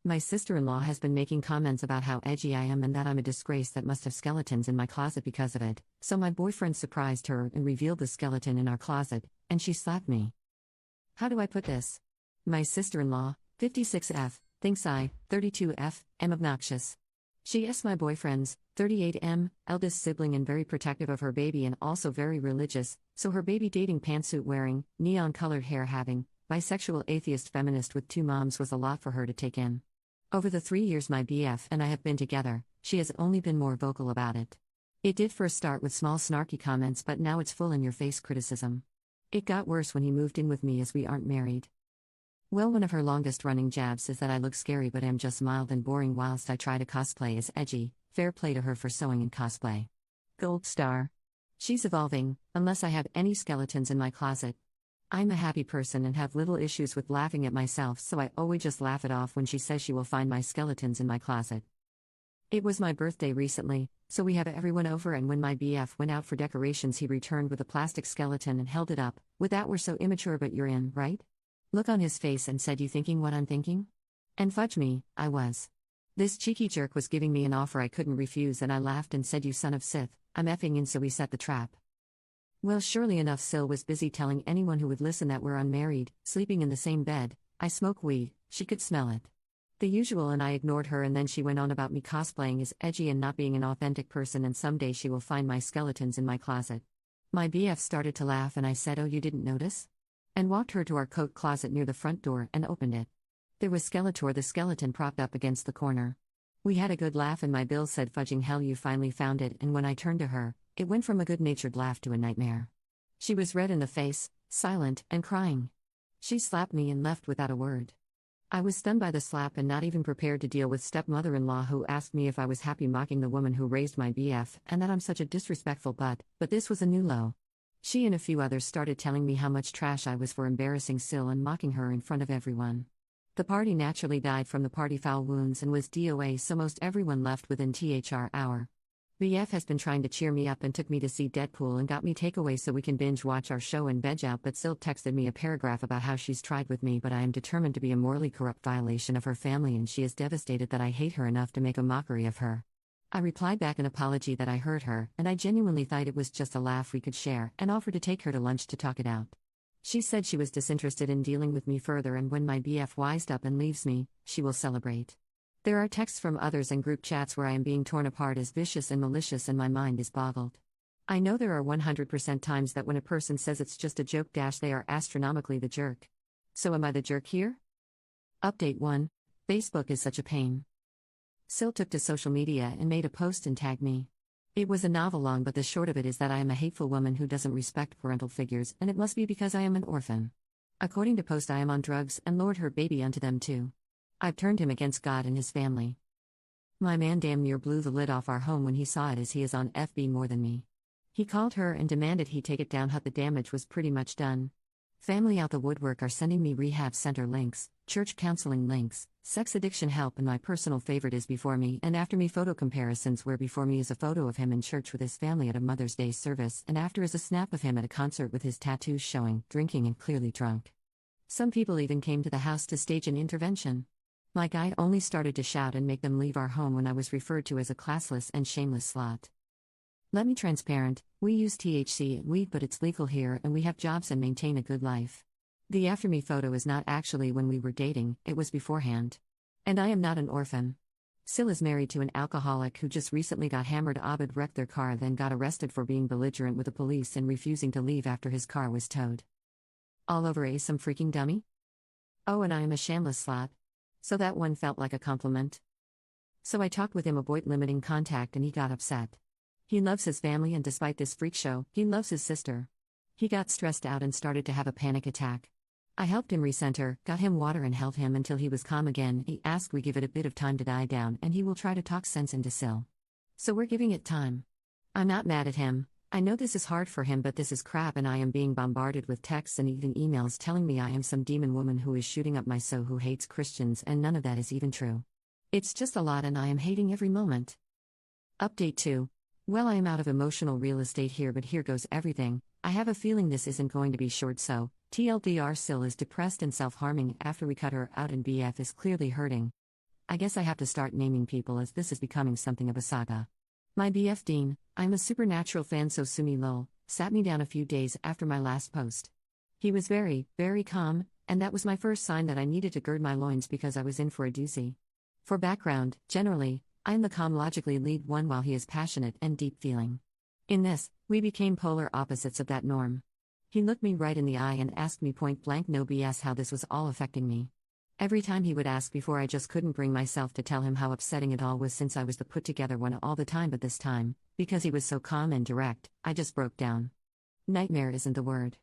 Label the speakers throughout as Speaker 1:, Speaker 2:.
Speaker 1: My sister-in-law has been making comments about how edgy I am and that I'm a disgrace that must have skeletons in my closet because of it, so my boyfriend surprised her and revealed the skeleton in our closet, and she slapped me. How do I put this? My sister-in-law, 56F, thinks I, 32F, am obnoxious. She is my boyfriend's, 38M, eldest sibling and very protective of her baby and also very religious, so her baby dating pantsuit wearing, neon-colored hair having, bisexual atheist feminist with two moms was a lot for her to take in. Over the 3 years my BF and I have been together, she has only been more vocal about it. It did first start with small snarky comments, but now it's full in-your-face criticism. It got worse when he moved in with me as we aren't married. Well, one of her longest-running jabs is that I look scary but am just mild and boring whilst I try to cosplay as edgy. Fair play to her for sewing and cosplay. Gold star. She's evolving, unless I have any skeletons in my closet. I'm a happy person and have little issues with laughing at myself, so I always just laugh it off when she says she will find my skeletons in my closet. It was my birthday recently, so we have everyone over, and when my BF went out for decorations he returned with a plastic skeleton and held it up, with that "we're so immature but you're in, right?" look on his face and said, "You thinking what I'm thinking?" And fudge me, I was. This cheeky jerk was giving me an offer I couldn't refuse, and I laughed and said, "You son of Sith, I'm effing in," so we set the trap. Well, surely enough, Sil was busy telling anyone who would listen that we're unmarried, sleeping in the same bed, I smoke weed, she could smell it. The usual, and I ignored her, and then she went on about me cosplaying as edgy and not being an authentic person, and someday she will find my skeletons in my closet. My BF started to laugh and I said, "Oh, you didn't notice?" And walked her to our coat closet near the front door and opened it. There was Skeletor the skeleton propped up against the corner. We had a good laugh and my Bill said, "Fudging hell, you finally found it," and when I turned to her, it went from a good-natured laugh to a nightmare. She was red in the face, silent, and crying. She slapped me and left without a word. I was stunned by the slap and not even prepared to deal with stepmother-in-law who asked me if I was happy mocking the woman who raised my BF and that I'm such a disrespectful butt, but this was a new low. She and a few others started telling me how much trash I was for embarrassing Sil and mocking her in front of everyone. The party naturally died from the party foul wounds and was DOA, so most everyone left within THR hour. BF has been trying to cheer me up and took me to see Deadpool and got me takeaway so we can binge watch our show and veg out, but Sil texted me a paragraph about how she's tried with me, but I am determined to be a morally corrupt violation of her family, and she is devastated that I hate her enough to make a mockery of her. I replied back an apology that I hurt her, and I genuinely thought it was just a laugh we could share, and offered to take her to lunch to talk it out. She said she was disinterested in dealing with me further, and when my BF wised up and leaves me, she will celebrate. There are texts from others and group chats where I am being torn apart as vicious and malicious, and my mind is boggled. I know there are 100% times that when a person says it's just a joke they are astronomically the jerk. So am I the jerk here? Update 1. Facebook is such a pain. Sil took to social media and made a post and tagged me. It was a novel long, but the short of it is that I am a hateful woman who doesn't respect parental figures, and it must be because I am an orphan. According to post, I am on drugs and lured her baby unto them too. I've turned him against God and his family. My man damn near blew the lid off our home when he saw it, as he is on FB more than me. He called her and demanded he take it down. The damage was pretty much done. Family out the woodwork are sending me rehab center links, church counseling links, sex addiction help, and my personal favorite is before me and after me photo comparisons, where before me is a photo of him in church with his family at a Mother's Day service, and after is a snap of him at a concert with his tattoos showing, drinking and clearly drunk. Some people even came to the house to stage an intervention. My guy only started to shout and make them leave our home when I was referred to as a classless and shameless slut. Let me transparent, we use THC and weed, but it's legal here and we have jobs and maintain a good life. The after me photo is not actually when we were dating, it was beforehand. And I am not an orphan. Sil is married to an alcoholic who just recently got hammered. Abed wrecked their car, then got arrested for being belligerent with the police and refusing to leave after his car was towed. All over some freaking dummy? Oh, and I am a shameless slut. So that one felt like a compliment. So I talked with him about limiting contact and he got upset. He loves his family, and despite this freak show, he loves his sister. He got stressed out and started to have a panic attack. I helped him recenter, got him water and held him until he was calm again. He asked we give it a bit of time to die down and he will try to talk sense into Sil. So we're giving it time. I'm not mad at him. I know this is hard for him, but this is crap, and I am being bombarded with texts and even emails telling me I am some demon woman who is shooting up my soul, who hates Christians, and none of that is even true. It's just a lot and I am hating every moment. Update 2. Well, I am out of emotional real estate here, but here goes everything. I have a feeling this isn't going to be short, so TLDR, Sil is depressed and self-harming after we cut her out and BF is clearly hurting. I guess I have to start naming people as this is becoming something of a saga. My BF Dean, I'm a supernatural fan, so Sumi lol, sat me down a few days after my last post. He was very, very calm, and that was my first sign that I needed to gird my loins because I was in for a doozy. For background, generally, I am the calm, logically lead one while he is passionate and deep feeling. In this, we became polar opposites of that norm. He looked me right in the eye and asked me point blank, no BS, how this was all affecting me. Every time he would ask before, I just couldn't bring myself to tell him how upsetting it all was, since I was the put together one all the time, but this time, because he was so calm and direct, I just broke down. Nightmare isn't the word.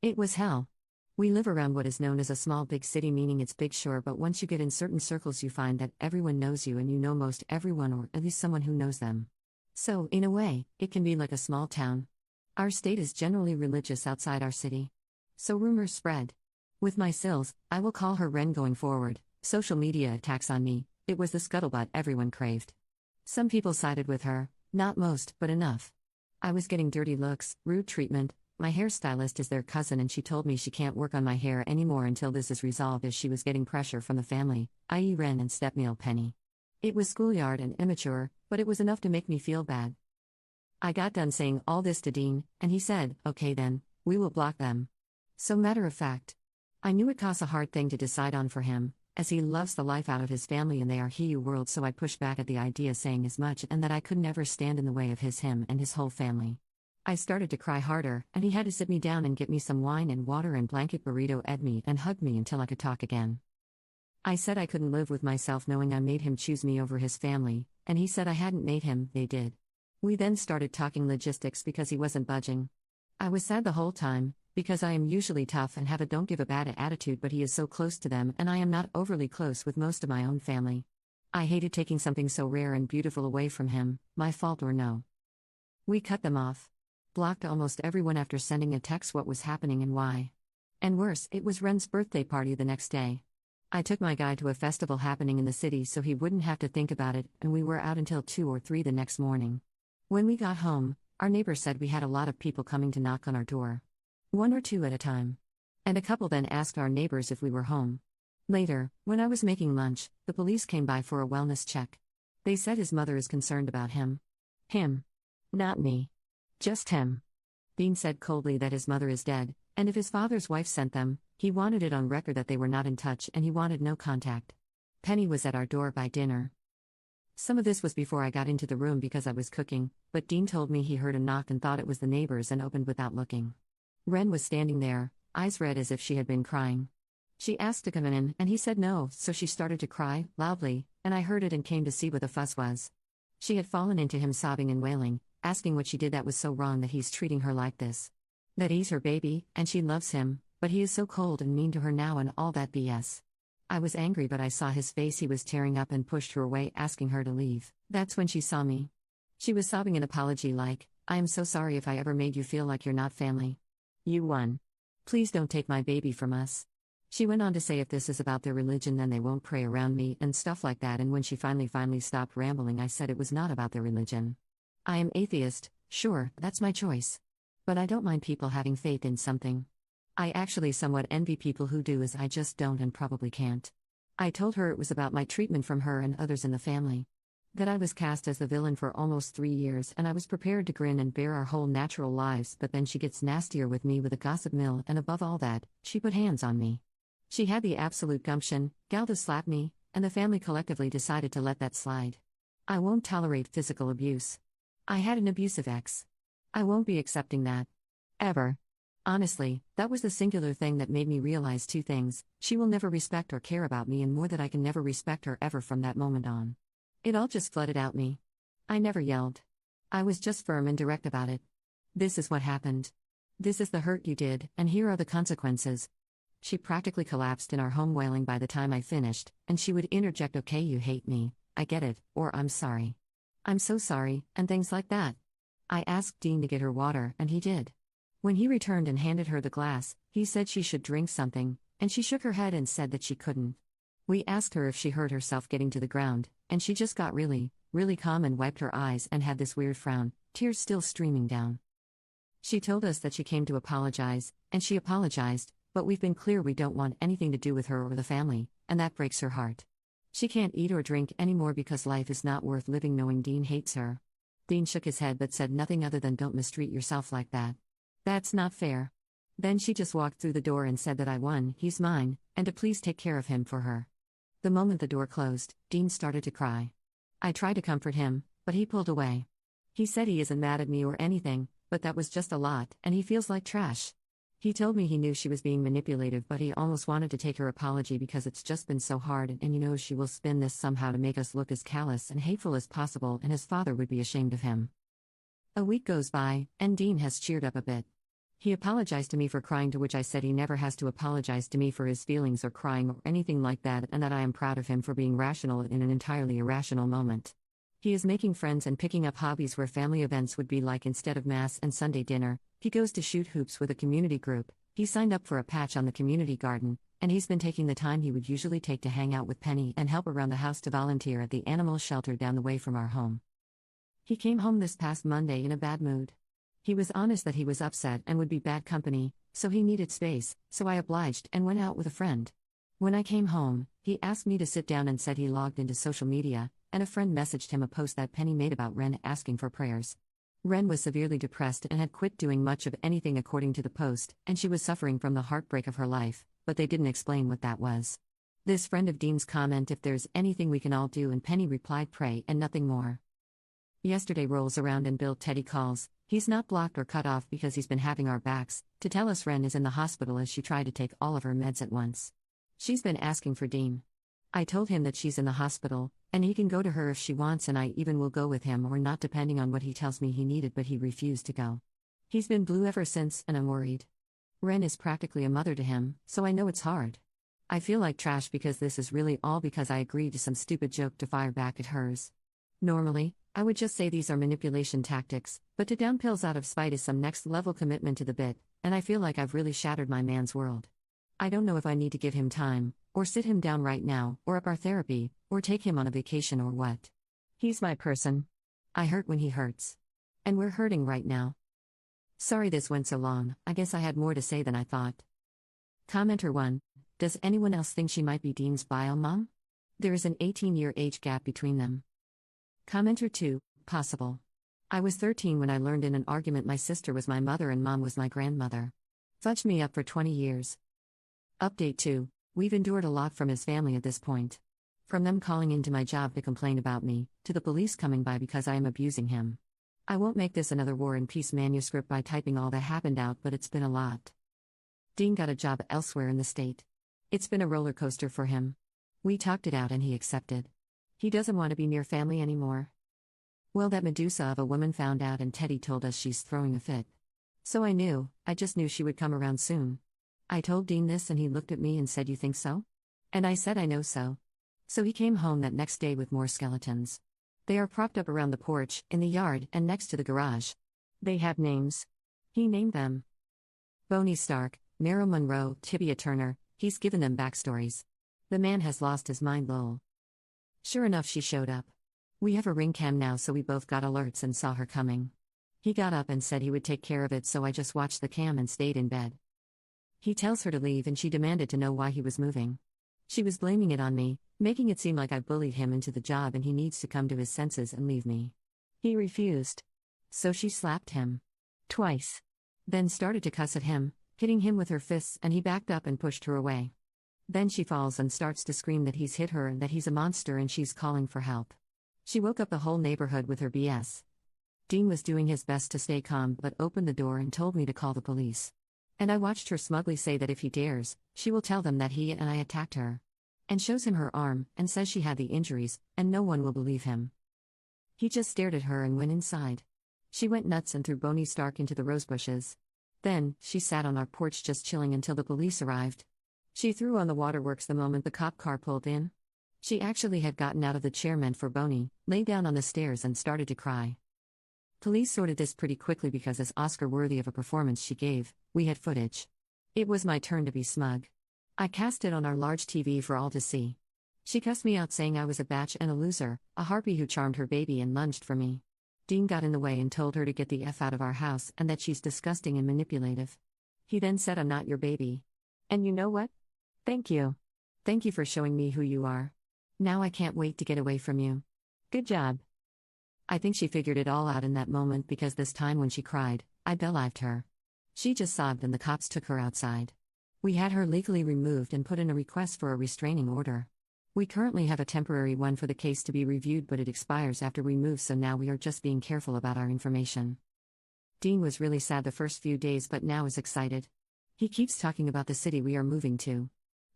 Speaker 1: It was hell. We live around what is known as a small big city, meaning it's big, sure, but once you get in certain circles you find that everyone knows you and you know most everyone, or at least someone who knows them. So, in a way, it can be like a small town. Our state is generally religious outside our city. So rumors spread. With my Sills, I will call her Ren going forward, social media attacks on me, it was the scuttlebutt everyone craved. Some people sided with her, not most, but enough. I was getting dirty looks, rude treatment. My hairstylist is their cousin and she told me she can't work on my hair anymore until this is resolved, as she was getting pressure from the family, i.e. Ren and stepmeal Penny. It was schoolyard and immature, but it was enough to make me feel bad. I got done saying all this to Dean, and he said, okay then, we will block them. So matter of fact. I knew it costs a hard thing to decide on for him, as he loves the life out of his family and they are Hiyu world, so I pushed back at the idea, saying as much and that I could never stand in the way of him and his whole family. I started to cry harder, and he had to sit me down and get me some wine and water and blanket burrito, ed me and hugged me until I could talk again. I said I couldn't live with myself knowing I made him choose me over his family, and he said I hadn't made him, they did. We then started talking logistics because he wasn't budging. I was sad the whole time, because I am usually tough and have a don't give a bad attitude, but he is so close to them and I am not overly close with most of my own family. I hated taking something so rare and beautiful away from him, my fault or no. We cut them off. Blocked almost everyone after sending a text what was happening and why. And worse, it was Ren's birthday party the next day. I took my guy to a festival happening in the city so he wouldn't have to think about it, and we were out until 2 or 3 the next morning. When we got home, our neighbor said we had a lot of people coming to knock on our door. 1 or 2 at a time. And a couple then asked our neighbors if we were home. Later, when I was making lunch, the police came by for a wellness check. They said his mother is concerned about him. Him. Not me. Just him. Dean said coldly that his mother is dead, and if his father's wife sent them, he wanted it on record that they were not in touch and he wanted no contact. Penny was at our door by dinner. Some of this was before I got into the room because I was cooking, but Dean told me he heard a knock and thought it was the neighbors and opened without looking. Ren was standing there, eyes red as if she had been crying. She asked to come in and he said no, so she started to cry, loudly, and I heard it and came to see what the fuss was. She had fallen into him sobbing and wailing, asking what she did that was so wrong that he's treating her like this. That he's her baby, and she loves him, but he is so cold and mean to her now and all that BS. I was angry, but I saw his face, he was tearing up and pushed her away, asking her to leave. That's when she saw me. She was sobbing an apology like, I am so sorry if I ever made you feel like you're not family. You won. Please don't take my baby from us. She went on to say if this is about their religion then they won't pray around me and stuff like that, and when she finally stopped rambling I said it was not about their religion. I am atheist, sure, that's my choice. But I don't mind people having faith in something. I actually somewhat envy people who do, as I just don't and probably can't. I told her it was about my treatment from her and others in the family. That I was cast as the villain for almost 3 years and I was prepared to grin and bear our whole natural lives, but then she gets nastier with me with a gossip mill, and above all that, she put hands on me. She had the absolute gumption, gal, to slap me, and the family collectively decided to let that slide. I won't tolerate physical abuse. I had an abusive ex. I won't be accepting that. Ever. Honestly, that was the singular thing that made me realize 2 things: she will never respect or care about me, and more, that I can never respect her ever from that moment on. It all just flooded out me. I never yelled. I was just firm and direct about it. This is what happened. This is the hurt you did, and here are the consequences. She practically collapsed in our home wailing by the time I finished, and she would interject, okay, you hate me, I get it, or I'm sorry. I'm so sorry, and things like that. I asked Dean to get her water, and he did. When he returned and handed her the glass, he said she should drink something, and she shook her head and said that she couldn't. We asked her if she hurt herself getting to the ground, and she just got really calm and wiped her eyes and had this weird frown, tears still streaming down. She told us that she came to apologize, and she apologized, but we've been clear we don't want anything to do with her or the family, and that breaks her heart. She can't eat or drink anymore because life is not worth living knowing Dean hates her. Dean shook his head but said nothing other than don't mistreat yourself like that. That's not fair. Then she just walked through the door and said that I won, he's mine, and to please take care of him for her. The moment the door closed, Dean started to cry. I tried to comfort him, but he pulled away. He said he isn't mad at me or anything, but that was just a lot, and he feels like trash. He told me he knew she was being manipulative, but he almost wanted to take her apology because it's just been so hard, and she will spin this somehow to make us look as callous and hateful as possible, and his father would be ashamed of him. A week goes by, and Dean has cheered up a bit. He apologized to me for crying, to which I said he never has to apologize to me for his feelings or crying or anything like that, and that I am proud of him for being rational in an entirely irrational moment. He is making friends and picking up hobbies where family events would be like instead of Mass and Sunday dinner. He goes to shoot hoops with a community group, he signed up for a patch on the community garden, and he's been taking the time he would usually take to hang out with Penny and help around the house to volunteer at the animal shelter down the way from our home. He came home this past Monday in a bad mood. He was honest that he was upset and would be bad company, so he needed space, so I obliged and went out with a friend. When I came home, he asked me to sit down and said he logged into social media, and a friend messaged him a post that Penny made about Ren asking for prayers. Ren was severely depressed and had quit doing much of anything according to the post, and she was suffering from the heartbreak of her life, but they didn't explain what that was. This friend of Dean's comment if there's anything we can all do, and Penny replied pray and nothing more. Yesterday rolls around and Bill Teddy calls, he's not blocked or cut off because he's been having our backs, to tell us Ren is in the hospital as she tried to take all of her meds at once. She's been asking for Dean. I told him that she's in the hospital, and he can go to her if she wants, and I even will go with him or not depending on what he tells me he needed, but he refused to go. He's been blue ever since, and I'm worried. Ren is practically a mother to him, so I know it's hard. I feel like trash because this is really all because I agreed to some stupid joke to fire back at hers. Normally, I would just say these are manipulation tactics, but to down pills out of spite is some next level commitment to the bit, and I feel like I've really shattered my man's world. I don't know if I need to give him time, or sit him down right now, or up our therapy, or take him on a vacation or what. He's my person. I hurt when he hurts. And we're hurting right now. Sorry this went so long, I guess I had more to say than I thought. Commenter 1. Does anyone else think she might be Dean's bio mom? There is an 18-year age gap between them. Commenter 2. Possible. I was 13 when I learned in an argument my sister was my mother and mom was my grandmother. Fudged me up for 20 years. Update 2. We've endured a lot from his family at this point. From them calling into my job to complain about me, to the police coming by because I am abusing him. I won't make this another War and Peace manuscript by typing all that happened out, but it's been a lot. Dean got a job elsewhere in the state. It's been a roller coaster for him. We talked it out and he accepted. He doesn't want to be near family anymore. Well, that Medusa of a woman found out and Teddy told us she's throwing a fit. So I just knew she would come around soon. I told Dean this and he looked at me and said, "You think so?" And I said, "I know so." So he came home that next day with more skeletons. They are propped up around the porch, in the yard, and next to the garage. They have names. He named them. Boney Stark, Meryl Monroe, Tibia Turner, he's given them backstories. The man has lost his mind, lol. Sure enough, she showed up. We have a ring cam now, so we both got alerts and saw her coming. He got up and said he would take care of it, so I just watched the cam and stayed in bed. He tells her to leave and she demanded to know why he was moving. She was blaming it on me, making it seem like I bullied him into the job and he needs to come to his senses and leave me. He refused. So she slapped him. Twice. Then started to cuss at him, hitting him with her fists, and he backed up and pushed her away. Then she falls and starts to scream that he's hit her and that he's a monster and she's calling for help. She woke up the whole neighborhood with her BS. Dean was doing his best to stay calm but opened the door and told me to call the police. And I watched her smugly say that if he dares, she will tell them that he and I attacked her. And shows him her arm, and says she had the injuries, and no one will believe him. He just stared at her and went inside. She went nuts and threw Boney Stark into the rosebushes. Then, she sat on our porch just chilling until the police arrived. She threw on the waterworks the moment the cop car pulled in. She actually had gotten out of the chair meant for Boney, lay down on the stairs and started to cry. Police sorted this pretty quickly because as Oscar-worthy of a performance she gave, we had footage. It was my turn to be smug. I cast it on our large TV for all to see. She cussed me out saying I was a batch and a loser, a harpy who charmed her baby and lunged for me. Dean got in the way and told her to get the F out of our house and that she's disgusting and manipulative. He then said, "I'm not your baby. And you know what? Thank you. Thank you for showing me who you are. Now I can't wait to get away from you. Good job. I think she figured it all out in that moment because this time when she cried, I believed her. She just sobbed and the cops took her outside. We had her legally removed and put in a request for a restraining order. We currently have a temporary one for the case to be reviewed, but it expires after we move, so now we are just being careful about our information. Dean was really sad the first few days but now is excited. He keeps talking about the city we are moving to.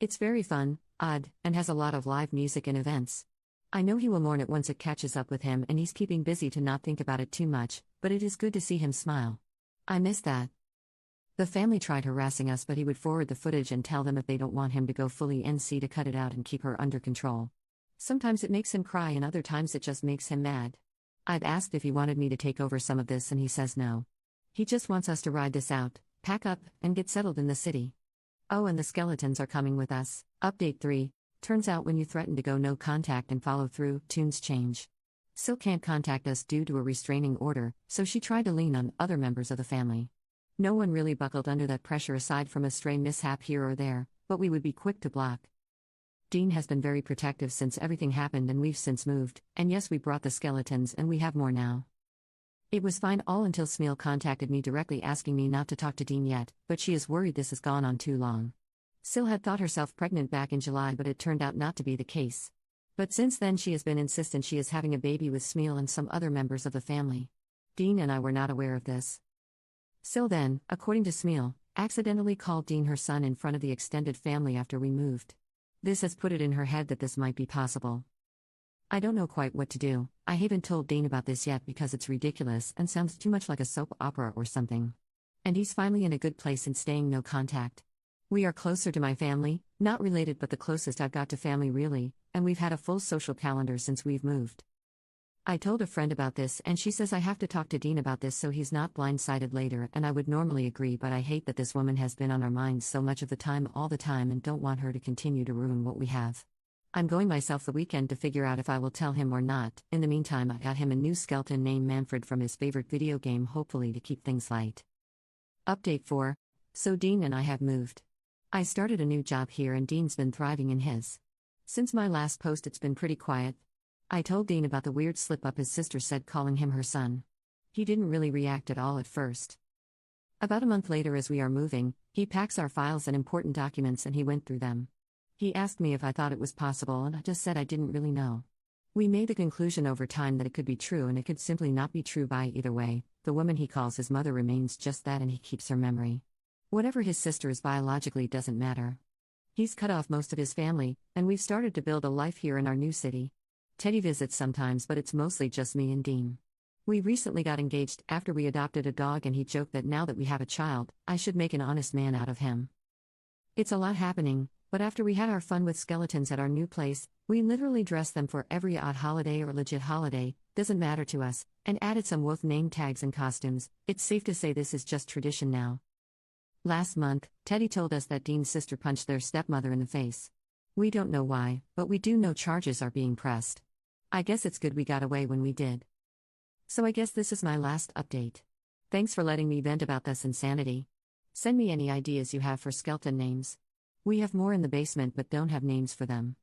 Speaker 1: It's very fun, odd, and has a lot of live music and events. I know he will mourn it once it catches up with him, and he's keeping busy to not think about it too much, but it is good to see him smile. I miss that. The family tried harassing us, but he would forward the footage and tell them if they don't want him to go fully NC to cut it out and keep her under control. Sometimes it makes him cry and other times it just makes him mad. I've asked if he wanted me to take over some of this and he says no. He just wants us to ride this out, pack up, and get settled in the city. Oh, and the skeletons are coming with us. Update 3. Turns out when you threaten to go no contact and follow through, tunes change. Sil can't contact us due to a restraining order, so she tried to lean on other members of the family. No one really buckled under that pressure aside from a stray mishap here or there, but we would be quick to block. Dean has been very protective since everything happened and we've since moved, and yes, we brought the skeletons and we have more now. It was fine all until Smeel contacted me directly asking me not to talk to Dean yet, but she is worried this has gone on too long. Sil had thought herself pregnant back in July, but it turned out not to be the case. But since then she has been insistent she is having a baby with Smeel and some other members of the family. Dean and I were not aware of this. Sil then, according to Smeel, accidentally called Dean her son in front of the extended family after we moved. This has put it in her head that this might be possible. I don't know quite what to do. I haven't told Dean about this yet because it's ridiculous and sounds too much like a soap opera or something. And he's finally in a good place and staying no contact. We are closer to my family, not related but the closest I've got to family really, and we've had a full social calendar since we've moved. I told a friend about this and she says I have to talk to Dean about this so he's not blindsided later, and I would normally agree, but I hate that this woman has been on our minds so much of the time all the time and don't want her to continue to ruin what we have. I'm going myself the weekend to figure out if I will tell him or not. In the meantime, I got him a new skeleton named Manfred from his favorite video game, hopefully to keep things light. Update 4. So Dean and I have moved. I started a new job here and Dean's been thriving in his. Since my last post it's been pretty quiet. I told Dean about the weird slip-up his sister said calling him her son. He didn't really react at all at first. About a month later, as we are moving, he packs our files and important documents and he went through them. He asked me if I thought it was possible and I just said I didn't really know. We made the conclusion over time that it could be true and it could simply not be true. By either way, the woman he calls his mother remains just that and he keeps her memory. Whatever his sister is biologically doesn't matter. He's cut off most of his family, and we've started to build a life here in our new city. Teddy visits sometimes, but it's mostly just me and Dean. We recently got engaged after we adopted a dog and he joked that now that we have a child, I should make an honest man out of him. It's a lot happening, but after we had our fun with skeletons at our new place, we literally dressed them for every odd holiday or legit holiday, doesn't matter to us, and added some wolf name tags and costumes. It's safe to say this is just tradition now. Last month, Teddy told us that Dean's sister punched their stepmother in the face. We don't know why, but we do know charges are being pressed. I guess it's good we got away when we did. So I guess this is my last update. Thanks for letting me vent about this insanity. Send me any ideas you have for skeleton names. We have more in the basement but don't have names for them.